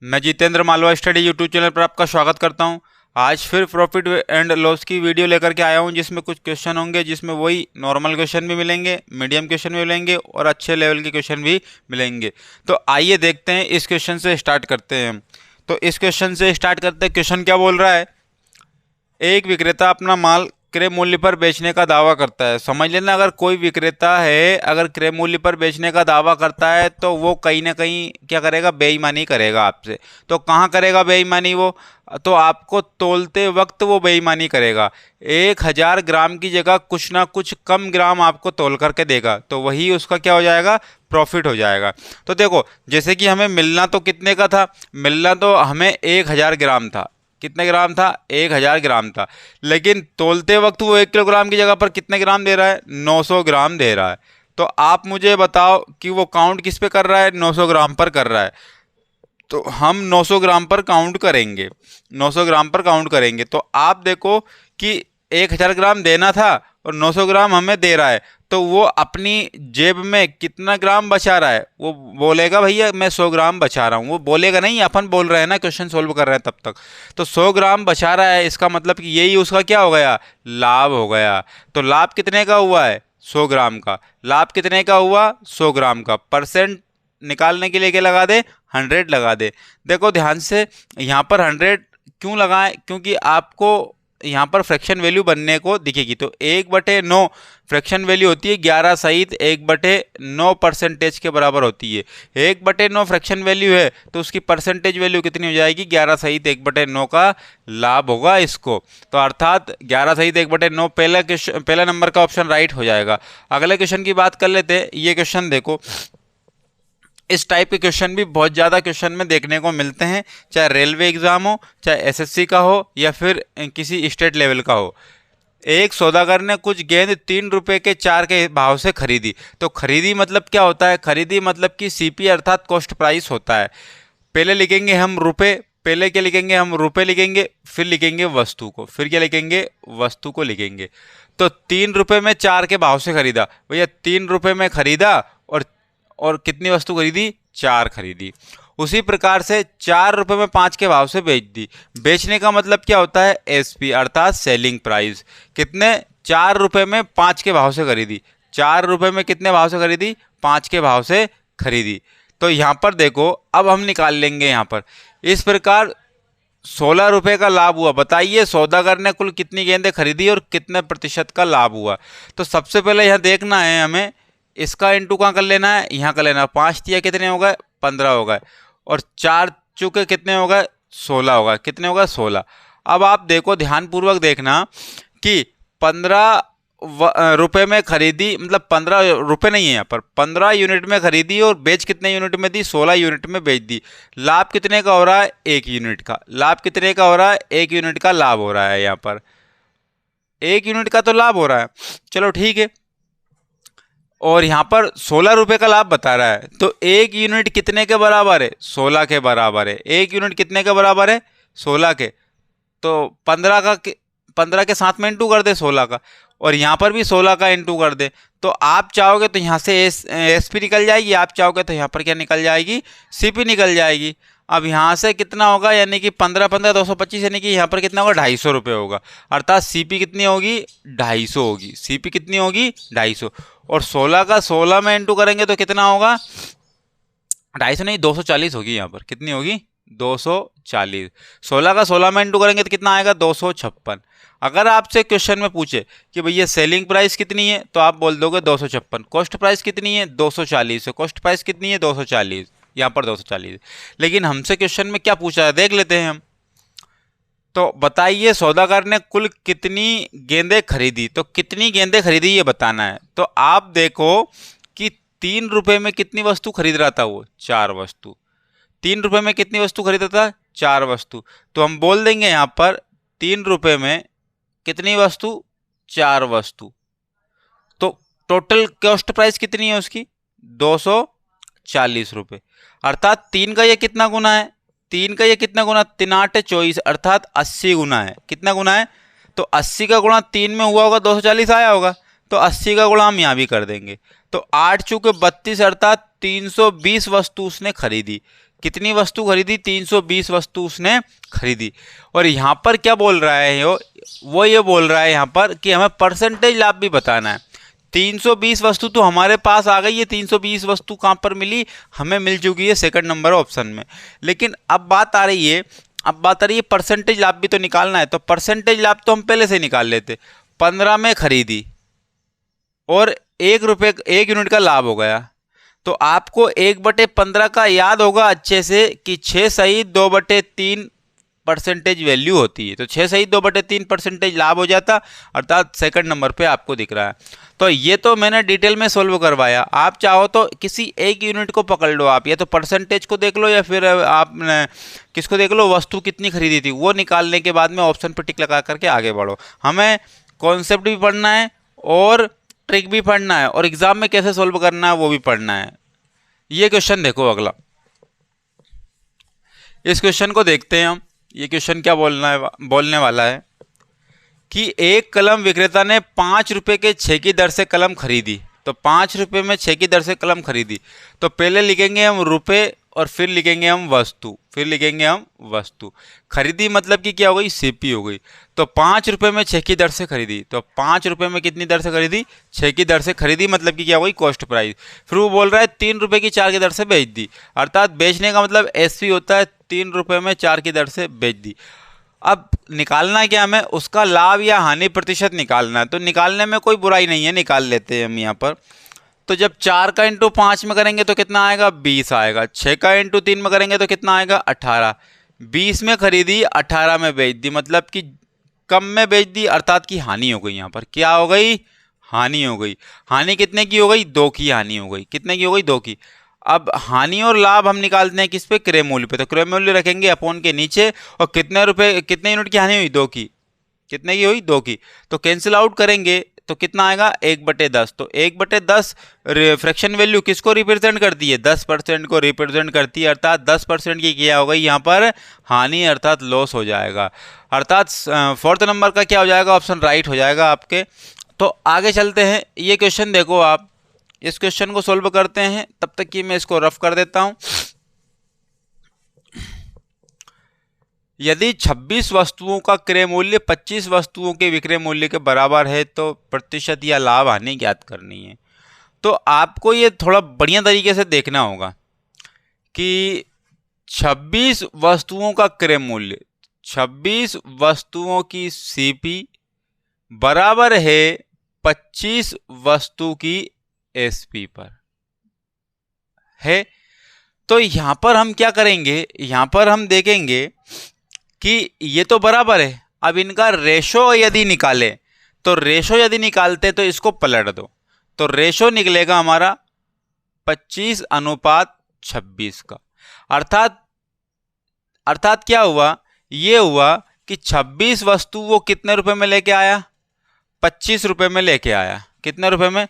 मैं Jitendra Malwa study YouTube channel पर आपका स्वागत करता हूं। आज फिर प्रॉफिट एंड लॉस की वीडियो लेकर के आया हूं, जिसमें कुछ क्वेश्चन होंगे, जिसमें वही नॉर्मल क्वेश्चन भी मिलेंगे, मीडियम क्वेश्चन भी मिलेंगे और अच्छे लेवल के क्वेश्चन भी मिलेंगे। तो आइए देखते हैं, इस क्वेश्चन से स्टार्ट करते हैं। तो इस क्वेश्चन से स्टार्ट करते हैं। क्वेश्चन क्या बोल रहा है? एक विक्रेता अपना माल क्रय मूल्य पर बेचने का दावा करता है। समझ लेना, अगर कोई विक्रेता है, अगर क्रय मूल्य पर बेचने का दावा करता है तो वो कहीं ना कहीं क्या करेगा? बेईमानी करेगा आपसे। तो कहाँ करेगा बेईमानी वो? तो आपको तोलते वक्त वो बेईमानी करेगा। 1000 ग्राम की जगह कुछ ना कुछ कम ग्राम आपको तोल करके देगा, तो वही उसका क्या हो जाएगा? प्रॉफिट हो जाएगा। तो देखो, जैसे कि हमें मिलना तो कितने का था? मिलना तो हमें 1000 ग्राम था। कितने ग्राम था? 1000 ग्राम था। लेकिन तोलते वक्त वो 1 किलोग्राम की जगह पर कितने ग्राम दे रहा है? 900 ग्राम दे रहा है। तो आप मुझे बताओ कि वो काउंट किस पे कर रहा है? 900 ग्राम पर कर रहा है। तो हम 900 ग्राम पर काउंट करेंगे, 900 ग्राम पर काउंट करेंगे। तो आप देखो कि 1000 ग्राम देना था और 900 ग्राम हमें दे रहा है, तो वो अपनी जेब में कितना ग्राम बचा रहा है? वो बोलेगा भैया मैं 100 ग्राम बचा रहा हूँ। वो बोलेगा नहीं, अपन बोल रहे हैं ना, क्वेश्चन सोल्व कर रहे हैं तब तक। तो 100 ग्राम बचा रहा है, इसका मतलब कि यही उसका क्या हो गया? लाभ हो गया। तो लाभ कितने का हुआ है? 100 ग्राम का। लाभ कितने का हुआ? 100 ग्राम का। परसेंट निकालने के लिए क्या लगा दे? 100 लगा दे। देखो ध्यान से, यहाँ पर 100 क्यों लगाएं? क्योंकि आपको यहाँ पर फ्रैक्शन वैल्यू बनने को दिखेगी। तो 1/9 फ्रैक्शन वैल्यू होती है 11 सहित 1/9 परसेंटेज के बराबर होती है। 1/9 फ्रैक्शन वैल्यू है तो उसकी परसेंटेज वैल्यू कितनी हो जाएगी? 11 सहित 1/9 का लाभ होगा इसको। तो अर्थात 11 सहित 1/9, पहला नंबर का ऑप्शन राइट हो जाएगा। अगले क्वेश्चन की बात कर लेते हैं। ये क्वेश्चन देखो, इस टाइप के क्वेश्चन भी बहुत ज़्यादा क्वेश्चन में देखने को मिलते हैं, चाहे रेलवे एग्जाम हो, चाहे एसएससी का हो, या फिर किसी स्टेट लेवल का हो। एक सौदागर ने कुछ गेंद 3 रुपए के 4 के भाव से खरीदी। तो खरीदी मतलब क्या होता है? खरीदी मतलब कि सीपी अर्थात कॉस्ट प्राइस होता है। पहले लिखेंगे हम रुपए, पहले क्या लिखेंगे हम? रुपए लिखेंगे, फिर लिखेंगे वस्तु को, फिर क्या लिखेंगे? वस्तु को लिखेंगे। तो 3 रुपए में 4 के भाव से खरीदा। भैया 3 रुपए में खरीदा और कितनी वस्तु खरीदी? 4 खरीदी। उसी प्रकार से 4 रुपए में 5 के भाव से बेच दी। बेचने का मतलब क्या होता है? एसपी अर्थात सेलिंग प्राइस। कितने? 4 रुपए में 5 के भाव से खरीदी। 4 रुपए में कितने भाव से खरीदी? 5 के भाव से खरीदी। तो यहाँ पर देखो, अब हम निकाल लेंगे यहाँ पर। इस प्रकार 16 रुपए का लाभ हुआ। बताइए सौदागर ने कुल कितनी गेंदें खरीदी और कितने प्रतिशत का लाभ हुआ? तो सबसे पहले यहाँ देखना है हमें, इसका इंटू कहाँ कर लेना है? यहाँ कर लेना। 5 तिया कितने हो गए? 15 हो गए। और 4 चुके कितने हो गए? 16 हो गए। कितने हो गए? 16। अब आप देखो, ध्यानपूर्वक देखना कि 15 रुपए में खरीदी, मतलब 15 रुपए नहीं है यहाँ पर, 15 यूनिट में खरीदी और बेच कितने यूनिट में दी? 16 यूनिट में बेच दी। लाभ कितने का हो रहा है? 1 यूनिट का। लाभ कितने का हो रहा है? 1 यूनिट का लाभ हो रहा है। यहाँ पर 1 यूनिट का तो लाभ हो रहा है। चलो ठीक है। और यहाँ पर 16 रुपए का लाभ बता रहा है, तो 1 यूनिट कितने के बराबर है? 16 के बराबर है। 1 यूनिट कितने के बराबर है? 16 के। तो 15 के साथ में इंटू कर दे 16 का, और यहाँ पर भी 16 का इंटू कर दे। तो आप चाहोगे तो यहाँ से एस पी निकल जाएगी, आप चाहोगे तो यहाँ पर क्या निकल जाएगी? सीपी निकल जाएगी। अब यहाँ से कितना होगा? यानी कि 15 225, यानी कि यहाँ पर कितना होगा? 250 रुपये होगा। अर्थात सीपी कितनी होगी? 250 होगी। सीपी कितनी होगी? 250। और 16 का 16 में इंटू करेंगे तो कितना होगा? 250 नहीं, 240 होगी। यहाँ पर कितनी होगी? 240। 16 का 16 में इंटू करेंगे तो कितना आएगा? 256। अगर आपसे क्वेश्चन में पूछे कि भैया सेलिंग प्राइस कितनी है, तो आप बोल दोगे 256। कॉस्ट प्राइस कितनी है? 240 है। कॉस्ट प्राइस कितनी है? 240। यहाँ पर 240। लेकिन हमसे क्वेश्चन में क्या पूछा है, देख लेते हैं हम। तो बताइए सौदागर ने कुल कितनी गेंदें खरीदी। तो कितनी गेंदें खरीदी ये बताना है। तो आप देखो कि 3 रुपए में कितनी वस्तु खरीद रहा था वो? 4 वस्तु। 3 रुपए में कितनी वस्तु खरीद रहा था? 4 वस्तु। तो हम बोल देंगे यहाँ पर 3 रुपए में कितनी वस्तु? 4 वस्तु। तो टोटल कॉस्ट प्राइस कितनी है उसकी? 240 रुपये। अर्थात 3 का ये कितना गुना है? 3 का ये कितना गुना? 3 8 24, अर्थात 80 गुना है। कितना गुना है? तो 80 का गुणा 3 में हुआ होगा, 240 आया होगा। तो 80 का गुणा हम यहाँ भी कर देंगे। तो 8 चूके 32 अर्थात 320 वस्तु उसने खरीदी। कितनी वस्तु खरीदी? 320 वस्तु उसने खरीदी। और यहाँ पर क्या बोल रहा है वो ये बोल रहा है यहाँ पर कि हमें परसेंटेज लाभ भी बताना है। 320 वस्तु तो हमारे पास आ गई है। 320 वस्तु कहाँ पर मिली? हमें मिल चुकी है सेकंड नंबर ऑप्शन में। लेकिन अब बात आ रही है परसेंटेज लाभ भी तो निकालना है। तो परसेंटेज लाभ तो हम पहले से निकाल लेते। 15 में खरीदी और 1 यूनिट का लाभ हो गया। तो आपको 1/15 का याद होगा अच्छे से कि 6 सही 2/3 परसेंटेज वैल्यू होती है। तो 6 सही 2/3 परसेंटेज लाभ हो जाता, अर्थात सेकंड नंबर पे आपको दिख रहा है। तो ये तो मैंने डिटेल में सोल्व करवाया। आप चाहो तो किसी एक यूनिट को पकड़ लो, आप या तो परसेंटेज को देख लो या फिर आप किसको देख लो, वस्तु कितनी खरीदी थी वो निकालने के बाद में ऑप्शन पर टिक लगा करके आगे बढ़ो। हमें कॉन्सेप्ट भी पढ़ना है और ट्रिक भी पढ़ना है और एग्जाम में कैसे सोल्व करना है वो भी पढ़ना है। ये क्वेश्चन देखो अगला, इस क्वेश्चन को देखते हैं हम। ये क्वेश्चन क्या बोलने वाला है कि एक कलम विक्रेता ने 5 रुपए के 6 की दर से कलम खरीदी। तो 5 रुपए में 6 की दर से कलम खरीदी। तो पहले लिखेंगे हम रुपए और फिर लिखेंगे हम वस्तु। खरीदी मतलब कि क्या हो गई? सीपी हो गई। तो 5 रुपए में 6 की दर से खरीदी। तो 5 रुपए में कितनी दर से खरीदी? 6 की दर से खरीदी मतलब कि क्या हो गई? Cost price. फिर वो बोल रहा है 3 रुपए की 4 की दर से बेच दी, अर्थात बेचने का मतलब एसपी होता है। 3 रुपए में 4 की दर से बेच दी। अब निकालना क्या हमें? उसका लाभ या हानि प्रतिशत निकालना है। तो निकालने में कोई बुराई नहीं है, निकाल लेते हैं हम यहाँ पर। तो जब 4 का इंटू 5 में करेंगे तो कितना आएगा? 20 आएगा। 6 का इंटू 3 में करेंगे तो कितना आएगा? 18। 20 में खरीदी, 18 में बेच दी, मतलब कि कम में बेच दी, अर्थात की हानि हो गई। यहाँ पर क्या हो गई? हानि हो गई। हानि कितने की हो गई? 2 की हानि हो गई। कितने की हो गई? 2 की। अब हानि और लाभ हम निकालते हैं किस पे? क्रय मूल्य पे। तो क्रय मूल्य रखेंगे अपॉन के नीचे, और कितने यूनिट की हानि हुई? 2 की। कितने की हुई? 2 की। तो कैंसिल आउट करेंगे तो कितना आएगा? 1/10। तो 1/10 फ्रैक्शन वैल्यू किसको रिप्रेजेंट करती है? 10% को रिप्रेजेंट करती है, अर्थात 10% की क्या हो गई यहाँ पर? हानि, अर्थात लॉस हो जाएगा। अर्थात फोर्थ नंबर का क्या हो जाएगा? ऑप्शन राइट हो जाएगा आपके। तो आगे चलते हैं। ये क्वेश्चन देखो आप, इस क्वेश्चन को सोल्व करते हैं। तब तक कि मैं इसको रफ कर देता हूं। यदि 26 वस्तुओं का क्रय मूल्य 25 वस्तुओं के विक्रय मूल्य के बराबर है तो प्रतिशत या लाभ हानि ज्ञात करनी है। तो आपको ये थोड़ा बढ़िया तरीके से देखना होगा कि 26 वस्तुओं का क्रय मूल्य, 26 वस्तुओं की सीपी बराबर है 25 वस्तु की एसपी पर है। तो यहां पर हम क्या करेंगे? यहां पर हम देखेंगे कि ये तो बराबर है। अब इनका रेशो यदि निकाले तो रेशो यदि निकालते तो इसको पलट दो, तो रेशो निकलेगा हमारा 25:26 का। अर्थात क्या हुआ? ये हुआ कि 26 वस्तु वो कितने रुपए में लेके आया? 25 रुपए में लेके आया। कितने रुपए में?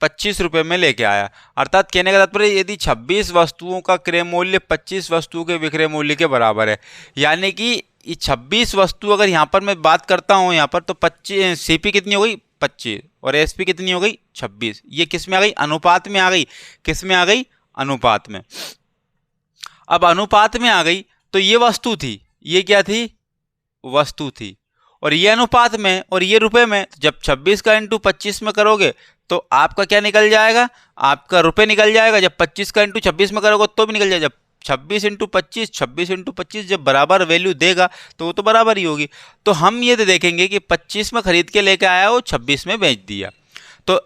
25 रुपए में लेके आया। अर्थात कहने का तात्पर्य यदि 26 वस्तुओं का क्रय मूल्य 25 वस्तुओं के विक्रय मूल्य के बराबर है, यानी कि ये 26 वस्तु अगर यहाँ पर मैं बात करता हूँ यहाँ पर, तो 25 सीपी कितनी हो गई? 25 और एसपी कितनी हो गई? 26। ये किस में आ गई? अनुपात में आ गई। किस में आ गई? अनुपात में। अब अनुपात में आ गई तो ये वस्तु थी, ये क्या थी? वस्तु थी। और ये अनुपात में और ये रुपए में। जब 26 का इंटू 25 में करोगे तो आपका क्या निकल जाएगा? आपका रुपए निकल जाएगा। जब 25 का इंटू 26 में करोगे तो भी निकल जाएगा। जब 26 इंटू 25 जब बराबर वैल्यू देगा तो वो तो बराबर ही होगी। तो हम ये देखेंगे कि 25 में खरीद के लेके आया, वो 26 में बेच दिया। तो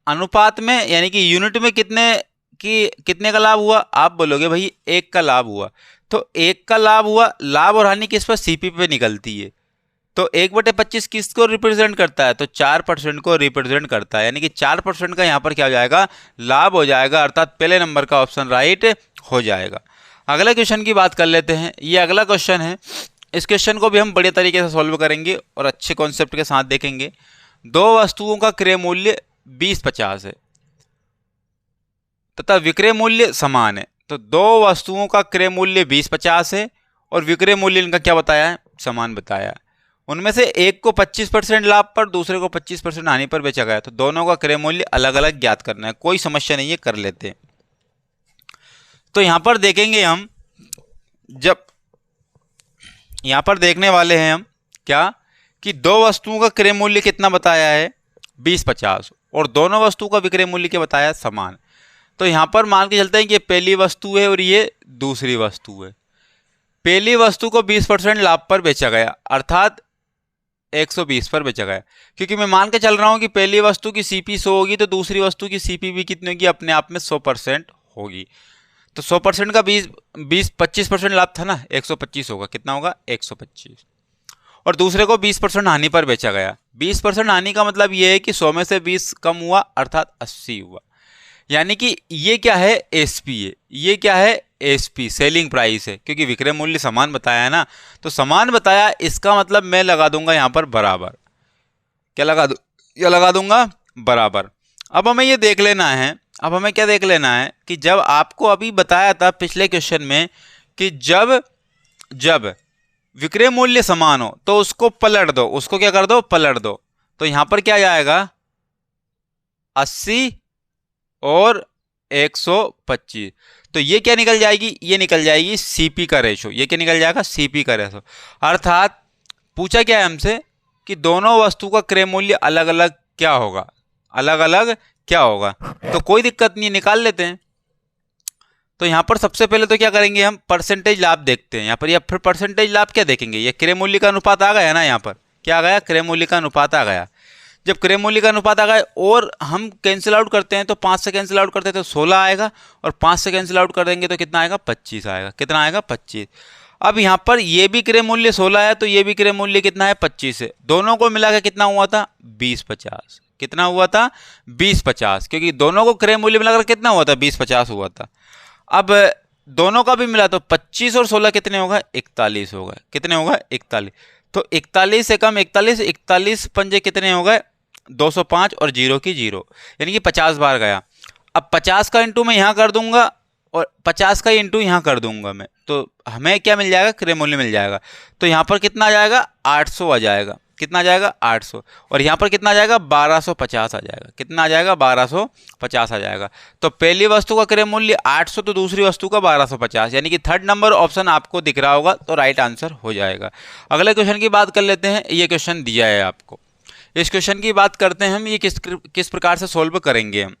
अनुपात में यानी कि यूनिट में कितने का लाभ हुआ? आप बोलोगे भाई 1 का लाभ हुआ। तो 1 का लाभ हुआ। लाभ और हानि किस पर? सीपी पे निकलती है। तो 1/25 किसको रिप्रेजेंट करता है? तो 4% को रिप्रेजेंट करता है, यानी कि 4% का यहाँ पर क्या हो जाएगा? लाभ हो जाएगा, अर्थात पहले नंबर का ऑप्शन राइट हो जाएगा। अगले क्वेश्चन की बात कर लेते हैं। ये अगला क्वेश्चन है। इस क्वेश्चन को भी हम बड़े तरीके से सॉल्व करेंगे और अच्छे कॉन्सेप्ट के साथ देखेंगे। 2 वस्तुओं का क्रय मूल्य 20-50 है तथा विक्रय मूल्य समान है। तो 2 वस्तुओं का क्रय मूल्य 20-50 है और विक्रय मूल्य इनका क्या बताया है? समान बताया है। उनमें से एक को 25% लाभ पर, दूसरे को 25% हानि पर बेचा गया। तो दोनों का क्रय मूल्य अलग अलग ज्ञात करना है, कोई समस्या नहीं है, कर लेते हैं। तो यहां पर देखेंगे हम, जब यहां पर देखने वाले हैं हम क्या कि दो वस्तुओं का क्रय मूल्य कितना बताया है 20-50 और दोनों वस्तुओं का विक्रय मूल्य क्या बताया है समान। तो यहां पर मान के चलते हैं कि ये पहली वस्तु है और ये दूसरी वस्तु है। पहली वस्तु को 20% लाभ पर बेचा गया अर्थात 120 पर बेचा गया, क्योंकि मैं मान के चल रहा हूं कि पहली वस्तु की सीपी 100 होगी तो दूसरी वस्तु की सीपी भी कितनी होगी, अपने आप में 100% होगी। तो 100% का 25% लाभ था ना, 125 होगा। कितना होगा 125। और दूसरे को 20% हानि पर बेचा गया। 20% हानि का मतलब यह है कि 100 में से 20 कम हुआ अर्थात 80 हुआ। यानी कि ये क्या है एसपी है, ये क्या है एसपी सेलिंग प्राइस है, क्योंकि विक्रय मूल्य समान बताया है ना। तो समान बताया, इसका मतलब मैं लगा दूंगा यहां पर बराबर। क्या लगा दूंगा बराबर। अब हमें ये देख लेना है, अब हमें क्या देख लेना है कि जब आपको अभी बताया था पिछले क्वेश्चन में कि जब विक्रय मूल्य समान हो तो उसको पलट दो, उसको क्या कर दो पलट दो। तो यहां पर क्या जाएगा 80 और 125। तो ये क्या निकल जाएगी, ये निकल जाएगी सीपी का रेशो। ये क्या निकल जाएगा सीपी का रेशो। अर्थात पूछा क्या है हमसे कि दोनों वस्तु का क्रय मूल्य अलग अलग क्या होगा, अलग अलग क्या होगा। तो कोई दिक्कत नहीं, निकाल लेते हैं। तो यहां पर सबसे पहले तो क्या करेंगे हम परसेंटेज लाभ देखते हैं यहां पर, या फिर परसेंटेज लाभ क्या देखेंगे, ये क्रय मूल्य का अनुपात आ गया ना। यहां पर क्या आ गया, क्रय मूल्य का अनुपात आ गया। जब क्रय मूल्य का अनुपात आ गया और हम कैंसिल आउट करते हैं तो 5 से कैंसिल आउट करते हैं तो 16 आएगा, और 5 से कैंसिल आउट कर देंगे तो कितना आएगा 25 आएगा। कितना आएगा 25। अब यहाँ पर ये भी क्रय मूल्य 16 है तो ये भी क्रय मूल्य कितना है 25 है। दोनों को मिला के कितना हुआ था 20-50। कितना हुआ था 20-50, क्योंकि दोनों को क्रय मूल्य मिलाकर कितना हुआ था 20-50 हुआ था। अब दोनों का भी मिला तो 25 और 16 कितने होगा 41 होगा। कितने होगा 41। तो 41 से कम 41, 41 पंजे कितने हो गए 205 और 0 की 0, यानी कि 50 बार गया। अब 50 का इंटू मैं यहाँ कर दूंगा और 50 का इंटू यहाँ कर दूंगा मैं, तो हमें क्या मिल जाएगा क्रय मूल्य मिल जाएगा। तो यहाँ पर कितना आ जाएगा 800 आ जाएगा। कितना आ जाएगा 800, और यहाँ पर कितना आ जाएगा 1250 आ जाएगा। कितना आ जाएगा 1250 आ जाएगा। तो पहली वस्तु का क्रय मूल्य 800 तो दूसरी वस्तु का 1250, यानी कि थर्ड नंबर ऑप्शन आपको दिख रहा होगा तो राइट आंसर हो जाएगा। अगले क्वेश्चन की बात कर लेते हैं। ये क्वेश्चन दिया है आपको, इस क्वेश्चन की बात करते हैं हम। ये किस प्रकार से सोल्व करेंगे हम।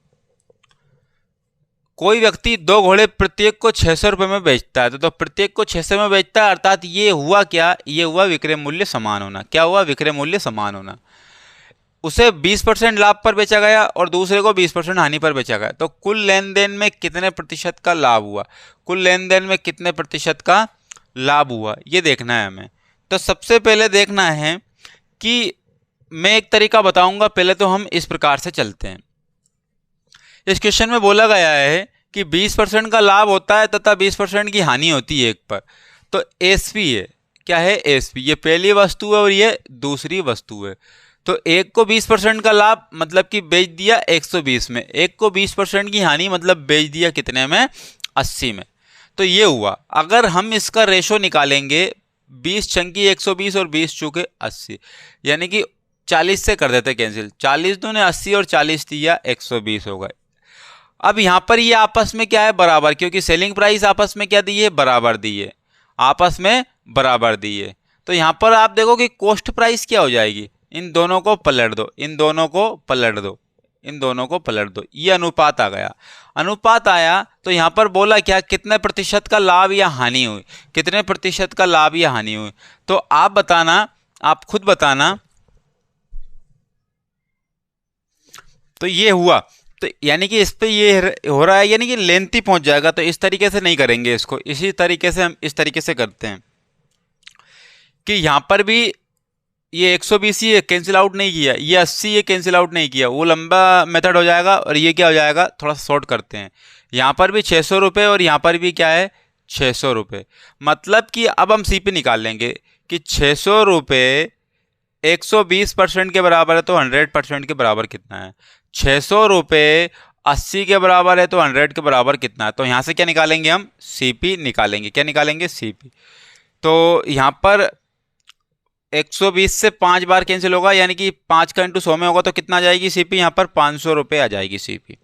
कोई व्यक्ति 2 घोड़े प्रत्येक को 600 रुपये में बेचता है, तो प्रत्येक को 600 में बेचता है अर्थात ये हुआ क्या, ये हुआ विक्रय मूल्य समान होना। क्या हुआ विक्रय मूल्य समान होना। उसे 20% लाभ पर बेचा गया और दूसरे को 20% हानि पर बेचा गया। तो कुल लेन देन में कितने प्रतिशत का लाभ हुआ, कुल लेन देन में कितने प्रतिशत का लाभ हुआ, ये देखना है हमें। तो सबसे पहले देखना है कि मैं एक तरीका बताऊंगा। पहले तो हम इस प्रकार से चलते हैं। इस क्वेश्चन में बोला गया है कि 20% का लाभ होता है तथा 20% की हानि होती है एक पर। तो एसपी है, क्या है एसपी, ये पहली वस्तु है और ये दूसरी वस्तु है। तो एक को 20% का लाभ मतलब कि बेच दिया 120 में, एक को 20% की हानि मतलब बेच दिया कितने में 80 में। तो ये हुआ। अगर हम इसका रेशो निकालेंगे 20 छंकी 120 और 20 चूके 80, यानी कि 40 से कर देते कैंसिल। 40 दूने 80 और 40 दिया 120 हो गए। अब यहां पर ये आपस में क्या है बराबर, क्योंकि सेलिंग प्राइस आपस में क्या दी है बराबर दी है, आपस में बराबर दी है। तो यहां पर आप देखो कि कॉस्ट प्राइस क्या हो जाएगी, इन दोनों को पलट दो, इन दोनों को पलट दो, इन दोनों को पलट दो। ये अनुपात आ गया। अनुपात आया तो यहां पर बोला क्या कितने प्रतिशत का लाभ या हानि हुई, कितने प्रतिशत का लाभ या हानि हुई। तो आप बताना, आप खुद बताना। तो ये हुआ, तो यानी कि इस पे ये हो रहा है, यानी कि लेंथी पहुंच जाएगा। तो इस तरीके से नहीं करेंगे इसको, इसी तरीके से हम इस तरीके से करते हैं कि यहां पर भी ये 120 ये कैंसिल आउट नहीं किया, ये 80 ये कैंसिल आउट नहीं किया, वो लंबा मेथड हो जाएगा। और ये क्या हो जाएगा थोड़ा सा शॉर्ट करते हैं। यहां पर भी 600 रुपये और यहां पर भी क्या है 600 रुपये। मतलब कि अब हम सीपी निकाल लेंगे कि 600 रुपये 120% के बराबर है तो 100% के बराबर कितना है। 600 रुपये 80 के बराबर है तो 100 के बराबर कितना है। तो यहाँ से क्या निकालेंगे हम सीपी निकालेंगे। क्या निकालेंगे सीपी। तो यहाँ पर 120 से 5 बार कैंसिल होगा, यानी कि 5 का इंटू 100 में होगा तो कितना आ जाएगी सीपी, यहाँ पर 500 रुपये आ जाएगी सीपी।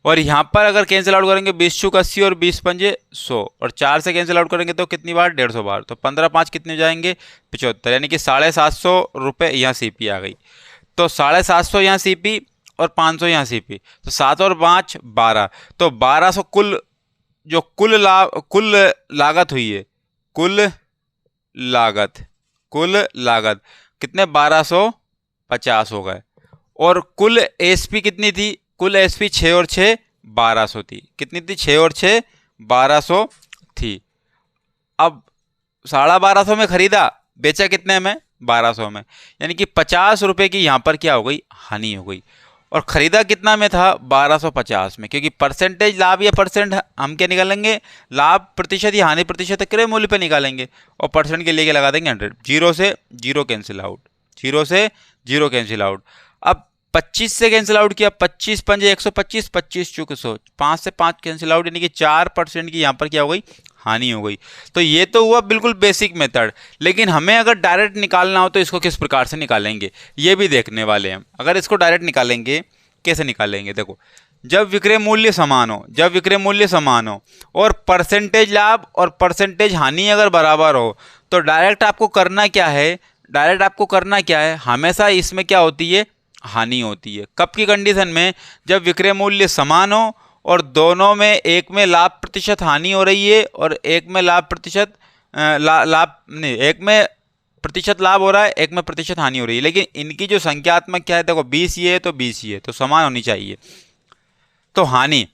और यहाँ पर अगर कैंसिल आउट करेंगे 20 चूक 80 और 20 पंजे 100, और 4 से कैंसिल आउट करेंगे तो कितनी बार, 150 बार, तो 15 5 कितने हो जाएंगे, 75, यानी कि 750 रुपये यहाँ सीपी आ गई। तो 750 यहाँ सीपी और 500 यहाँ सीपी, तो 7 और 5 12, तो 1200 कुल, जो कुल लागत हुई है, कुल लागत कितने, 1250 हो गए। और कुल एसपी कितनी थी, कुल एसपी 6 और 6 1200 थी, कितनी थी, 6 और 6 1200 थी। अब 1250 में खरीदा, बेचा कितने में, 1200 में, यानी कि 50 रुपये की यहाँ पर क्या हो गई, हानि हो गई। और ख़रीदा कितना में था, 1250 में, क्योंकि परसेंटेज लाभ या परसेंट हम क्या निकालेंगे, लाभ प्रतिशत या हानि प्रतिशत क्रय मूल्य पे निकालेंगे, और परसेंट के लिए क्या लगा देंगे 100, 0 से 0 कैंसिल आउट, 0 से 0 कैंसिल आउट। अब 25 से कैंसिल आउट किया, 25 पंजे 125, 25 चूक 100, 5 से 5 कैंसिल आउट, यानी कि 4% की यहाँ पर क्या हो गई, हानि हो गई। तो ये तो हुआ बिल्कुल बेसिक मेथड, लेकिन हमें अगर डायरेक्ट निकालना हो तो इसको किस प्रकार से निकालेंगे ये भी देखने वाले हैं। अगर इसको डायरेक्ट निकालेंगे, कैसे निकालेंगे, देखो, जब विक्रय मूल्य समान हो, जब विक्रय मूल्य समान हो और परसेंटेज लाभ और परसेंटेज हानि अगर बराबर हो, तो डायरेक्ट आपको करना क्या है, डायरेक्ट आपको करना क्या है, हमेशा इसमें क्या होती है, हानि होती है। कब की कंडीशन में, जब विक्रय मूल्य समान हो और दोनों में, एक में लाभ प्रतिशत हानि हो रही है और एक में लाभ प्रतिशत लाभ नहीं, एक में प्रतिशत लाभ हो रहा है, एक में प्रतिशत हानि हो रही है, लेकिन इनकी जो संख्यात्मक क्या है, देखो 20 ये है तो 20 ये है, तो समान होनी चाहिए। तो हानि,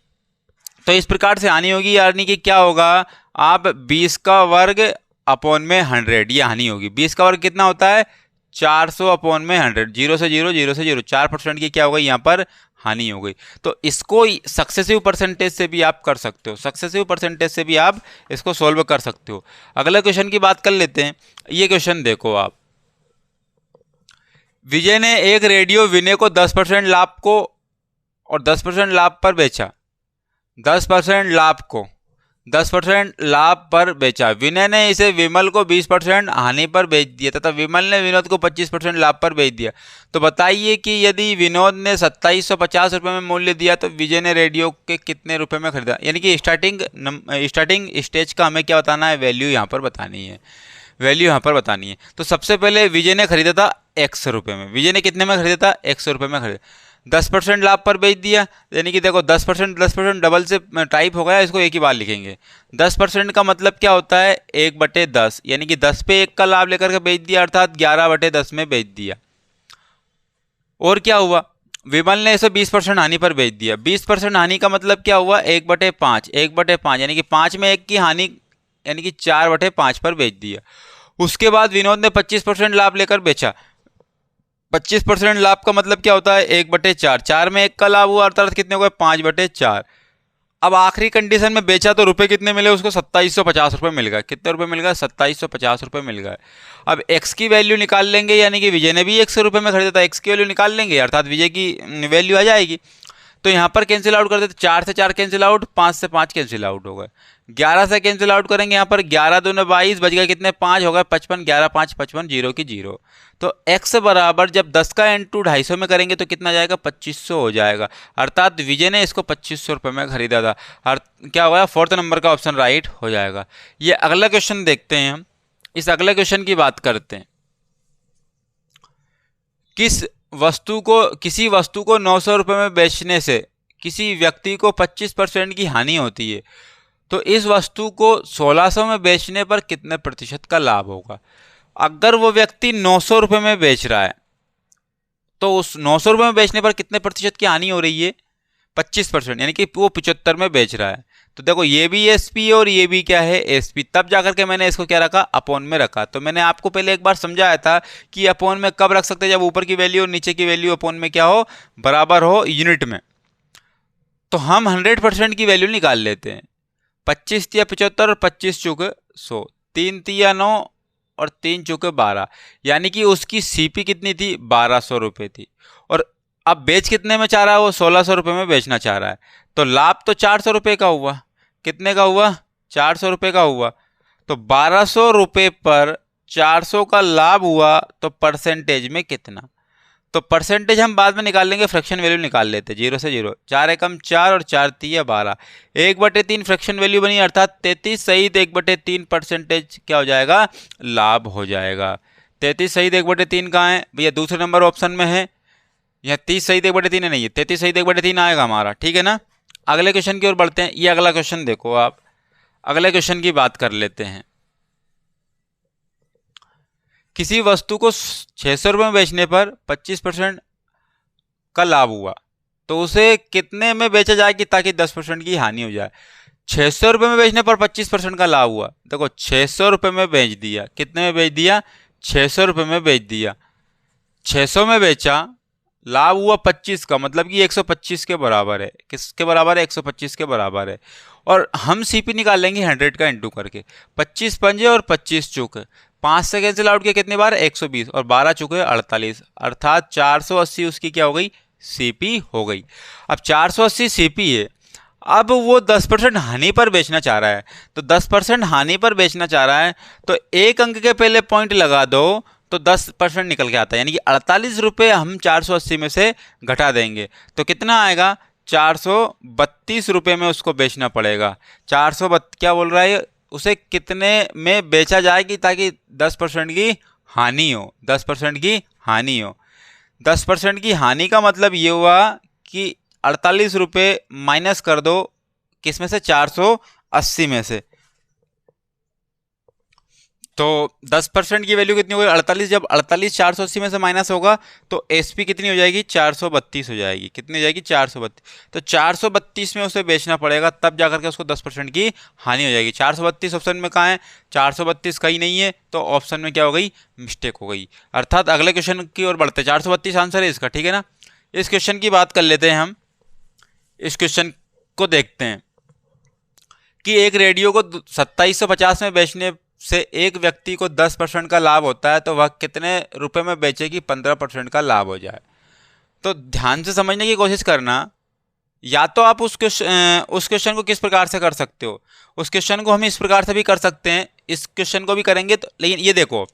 तो इस प्रकार से हानि होगी, यानी कि क्या होगा, आप 20 का वर्ग अपॉन में 100, ये हानि होगी। 20 का वर्ग कितना होता है, 400 अपॉन में 100, 0 से 0, 0 से 0, 4% की क्या हो गई यहाँ पर, हानि हो गई। तो इसको सक्सेसिव परसेंटेज से भी आप कर सकते हो, सक्सेसिव परसेंटेज से भी आप इसको सॉल्व कर सकते हो। अगले क्वेश्चन की बात कर लेते हैं। ये क्वेश्चन देखो आप, विजय ने एक रेडियो विनय को 10% लाभ को और 10% लाभ पर बेचा, 10% लाभ को 10% लाभ पर बेचा। विनय ने इसे विमल को 20% हानि पर बेच दिया तथा विमल ने विनोद को 25% लाभ पर बेच दिया। तो बताइए कि यदि विनोद ने 2750 रुपये में मूल्य दिया तो विजय ने रेडियो के कितने रुपए में खरीदा। यानी कि स्टार्टिंग स्टेज का हमें क्या बताना है, वैल्यू यहाँ पर बतानी है, वैल्यू यहाँ पर बतानी है। तो सबसे पहले विजय ने खरीदा था 100 रुपये में, विजय ने कितने में खरीदा था, 100 रुपये में खरीदा, 10% लाभ पर बेच दिया। यानी कि देखो 10% डबल से टाइप हो गया, इसको एक ही बार लिखेंगे। 10% का मतलब क्या होता है, 1/10, यानी कि 10 पे 1 का लाभ लेकर के बेच दिया, अर्थात 11/10 में बेच दिया। और क्या हुआ, विमल ने इसे 20% हानि पर बेच दिया। 20% हानि का मतलब क्या हुआ, 1/5, 1/5 यानी कि 5 में 1 की हानि, यानी कि 4/5 पर बेच दिया। उसके बाद विनोद ने 25% लाभ लेकर बेचा। 25% लाभ का मतलब क्या होता है, 1/4, 4 में 1 का लाभ हुआ, अर्थात कितने हो गए, 5/4। अब आखिरी कंडीशन में बेचा तो रुपए कितने मिले उसको, 2750 रुपये मिल गए। कितने रुपए मिल गए, 2750 रुपये मिल गए। अब x की वैल्यू निकाल लेंगे, यानी कि विजय ने भी 100 रुपये में खरीदा था, x की वैल्यू निकाल लेंगे, अर्थात विजय की वैल्यू आ जाएगी। तो यहाँ पर कैंसिल आउट कर देते, 4 से 4 कैंसिल आउट, 5 से 5 कैंसिल आउट हो गए। 11 से कैंसिल आउट करेंगे, यहाँ पर 11 दूने 22, बच गए कितने, 5 हो गए, 55, 11 5 55, 0 की 0। तो x बराबर जब 10 का इंटू 250 में करेंगे तो कितना जाएगा, 2500 हो जाएगा। अर्थात विजय ने इसको 2500 रुपये में खरीदा था। क्या होगा, 4th नंबर का ऑप्शन राइट हो जाएगा। ये अगला क्वेश्चन देखते हैं हम। इस अगले क्वेश्चन की बात करते हैं। किसी वस्तु को 900 रुपये में बेचने से किसी व्यक्ति को 25% की हानि होती है, तो इस वस्तु को 1600 में बेचने पर कितने प्रतिशत का लाभ होगा। अगर वो व्यक्ति 900 रुपये में बेच रहा है तो उस 900 रुपये में बेचने पर कितने प्रतिशत की हानि हो रही है, 25%, यानी कि वो 75 में बेच रहा है। तो देखो ये भी एसपी है और ये भी क्या है, एसपी। तब जाकर के मैंने इसको क्या रखा, अपॉन में रखा। तो मैंने आपको पहले एक बार समझाया था कि अपॉन में कब रख सकते हैं, जब ऊपर की वैल्यू और नीचे की वैल्यू अपॉन में क्या हो, बराबर हो यूनिट में। तो हम 100% की वैल्यू निकाल लेते हैं। 25 तिया 75 और 25 चौके 100, 3 तिया 9 और 3 चौके 12, यानी कि उसकी सीपी कितनी थी, 1200 रुपये थी। और अब बेच कितने में चाह रहा है वो, 1600 रुपये में बेचना चाह रहा है। तो लाभ तो 400 रुपये का हुआ। कितने का हुआ, 400 रुपये का हुआ। तो 1200 रुपये पर 400 का लाभ हुआ तो परसेंटेज में कितना। तो परसेंटेज हम बाद में निकाल लेंगे, फ्रैक्शन वैल्यू निकाल लेते हैं। 0 से 0, 4 एकम 4 और 4 तिया 12, 1/3 फ्रैक्शन वैल्यू बनी, अर्थात 33 सहित 1/3 परसेंटेज क्या हो जाएगा, लाभ हो जाएगा। 33 सहित 1/3 कहाँ है भैया, दूसरे नंबर ऑप्शन में है। यहाँ 30 सहित 1/3 है, नहीं है, 33 सहित 1/3 आएगा हमारा, ठीक है ना। अगले क्वेश्चन की ओर बढ़ते हैं। ये अगला क्वेश्चन देखो आप, अगले क्वेश्चन की बात कर लेते हैं। किसी वस्तु को 600 रुपये में बेचने पर 25% का लाभ हुआ, तो उसे कितने में बेचा जाए कि ताकि 10% की हानि हो जाए। 600 रुपये में बेचने पर 25% का लाभ हुआ। देखो 600 रुपये में बेच दिया, कितने में बेच दिया, 600 रुपये में बेच दिया। 600 में बेचा, लाभ हुआ 25 का, मतलब कि 125 के बराबर है। किसके बराबर है, 125 के बराबर है। और हम सीपी निकाल लेंगे 100 का इंटू करके। 25 पंजे और 25 चौके, 5 से कैंसिल आउट किया कितनी बार, 120, और 12 चौके 48, अर्थात 480 उसकी क्या हो गई, सीपी हो गई। अब 480 सीपी है, अब वो 10% हानि पर बेचना चाह रहा है। तो 10% हानि पर बेचना चाह रहा है, तो एक अंक के पहले पॉइंट लगा दो तो 10% निकल के आता है, यानी कि 48 रुपये हम 480 में से घटा देंगे तो कितना आएगा, 432 रुपये में उसको बेचना पड़ेगा। 432 क्या बोल रहा है, उसे कितने में बेचा जाएगी ताकि 10% की हानि हो, 10% की हानि हो। 10% की हानि का मतलब ये हुआ कि 48 रुपये माइनस कर दो किस में से, 480 में से। तो 10% की वैल्यू कितनी होगी, 48। जब 48 480 में से माइनस होगा तो एसपी कितनी हो जाएगी, 432 हो जाएगी। कितनी हो जाएगी, 432। तो 432 में उसे बेचना पड़ेगा, तब जाकर के उसको 10% की हानि हो जाएगी। 432 ऑप्शन में कहाँ है, 432 कहीं नहीं है, तो ऑप्शन में क्या हो गई, मिस्टेक हो गई। अर्थात अगले क्वेश्चन की ओर बढ़ते हैं। 432 आंसर है इसका, ठीक है ना। इस क्वेश्चन की बात कर लेते हैं हम। इस क्वेश्चन को देखते हैं कि एक रेडियो को 2750 में बेचने से एक व्यक्ति को 10% का लाभ होता है, तो वह कितने रुपए में बेचे कि 15% का लाभ हो जाए। तो ध्यान से समझने की कोशिश करना। या तो आप उस क्वेश्चन को किस प्रकार से कर सकते हो, उस क्वेश्चन को हम इस प्रकार से भी कर सकते हैं, इस क्वेश्चन को भी करेंगे तो। लेकिन ये देखो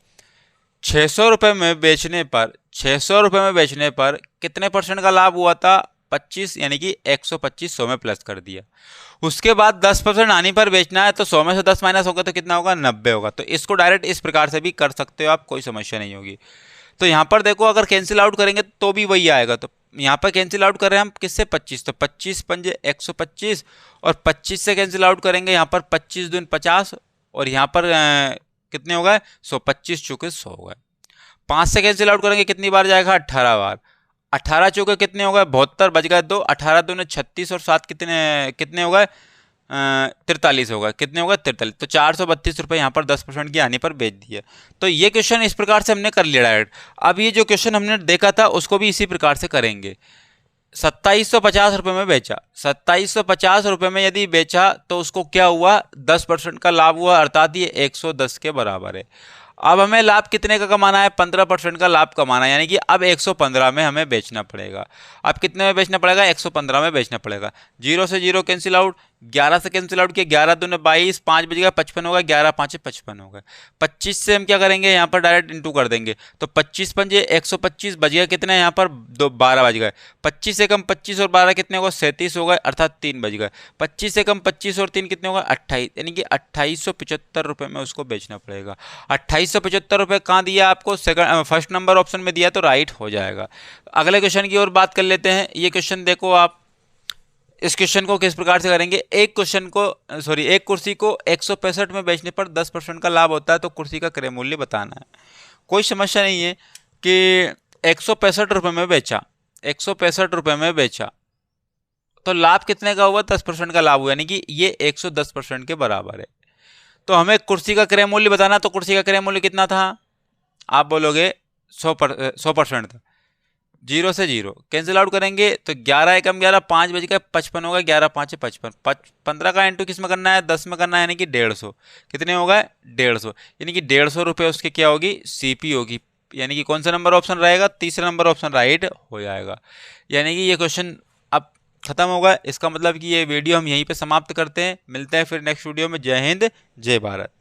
600 रुपये में बेचने पर, 600 रुपये में बेचने पर कितने परसेंट का लाभ हुआ था, 25, यानी कि 125 100 में प्लस कर दिया। उसके बाद 10% आने पर बेचना है, तो 100 में से 10 माइनस होगा तो कितना होगा, 90 होगा। तो इसको डायरेक्ट इस प्रकार से भी कर सकते हो आप, कोई समस्या नहीं होगी। तो यहाँ पर देखो अगर कैंसिल आउट करेंगे तो भी वही आएगा। तो यहाँ पर कैंसिल आउट कर रहे हैं हम किससे, 25, तो 25 पंजे 125, और 25 से कैंसिल आउट करेंगे यहाँ पर 25 दून 50, और यहाँ पर कितने हो गए, 100, 25 चौके 100 हो गए। 5 से कैंसिल आउट करेंगे कितनी बार जाएगा, 18 बार। 18 चौके कितने हो गए, 72, बच गए 2, 18 दूने 36 और 7 कितने कितने हो गए, 43 हो गए। कितने हो गए, 43। तो 432 रुपये यहाँ पर 10% की हानि पर बेच दिए। तो ये क्वेश्चन इस प्रकार से हमने कर लिया डायरेक्ट। अब ये जो क्वेश्चन हमने देखा था उसको भी इसी प्रकार से करेंगे। 2750 रुपये में बेचा, 2750 रुपये में यदि बेचा तो उसको क्या हुआ, 10% का लाभ हुआ, अर्थात ये 110 के बराबर है। अब हमें लाभ कितने का कमाना है, 15% का लाभ कमाना है, यानी कि अब 115 में हमें बेचना पड़ेगा। अब कितने में बेचना पड़ेगा, 115 में बेचना पड़ेगा। 0 से 0 कैंसिल आउट, 11 से कैंसिल आउट किया, 11 दूने 22, 5 बज गया 55 होगा, 11 5 55 हो गए। 25 से हम क्या करेंगे, यहाँ पर डायरेक्ट इंटू कर देंगे। तो 25 पंजे 125, बज गया कितना, यहाँ पर 12 बज गए। 25 से कम 25 और 12 कितने हो गए, 37 हो गए, अर्थात 3 बज गए। 25 से कम 25 और 3 कितने हो गए, 28, यानी कि 2875 रुपये में उसको बेचना पड़ेगा। 2875 रुपये कहाँ दिया आपको, फर्स्ट नंबर ऑप्शन में दिया, तो राइट हो जाएगा। अगले क्वेश्चन की ओर बात कर लेते हैं। ये क्वेश्चन देखो आप, इस क्वेश्चन को किस प्रकार से करेंगे। एक कुर्सी को 165 में बेचने पर 10% का लाभ होता है, तो कुर्सी का क्रय मूल्य बताना है। कोई समस्या नहीं है कि 165 रुपये में बेचा, 165 रुपये में बेचा तो लाभ कितने का हुआ, 10% का लाभ हुआ, यानी कि ये 110% के बराबर है। तो हमें कुर्सी का क्रय मूल्य बताना, तो कुर्सी का क्रय मूल्य कितना था, आप बोलोगे 100% था। 0 से 0 कैंसिल आउट करेंगे तो 11 एकम 11, 5 बज गए 55 होगा, 11 5 55, 15 का इंटू किस में करना है, 10 में करना है, यानी कि 150। कितने होगा, 150, यानी कि 150 रुपये उसके क्या होगी, सीपी होगी। यानी कि कौन सा नंबर ऑप्शन रहेगा, तीसरा नंबर ऑप्शन राइट हो जाएगा। यानी कि ये क्वेश्चन अब खत्म होगा। इसका मतलब कि ये वीडियो हम यहीं पे समाप्त करते हैं। मिलते हैं फिर नेक्स्ट वीडियो में। जय हिंद, जय भारत।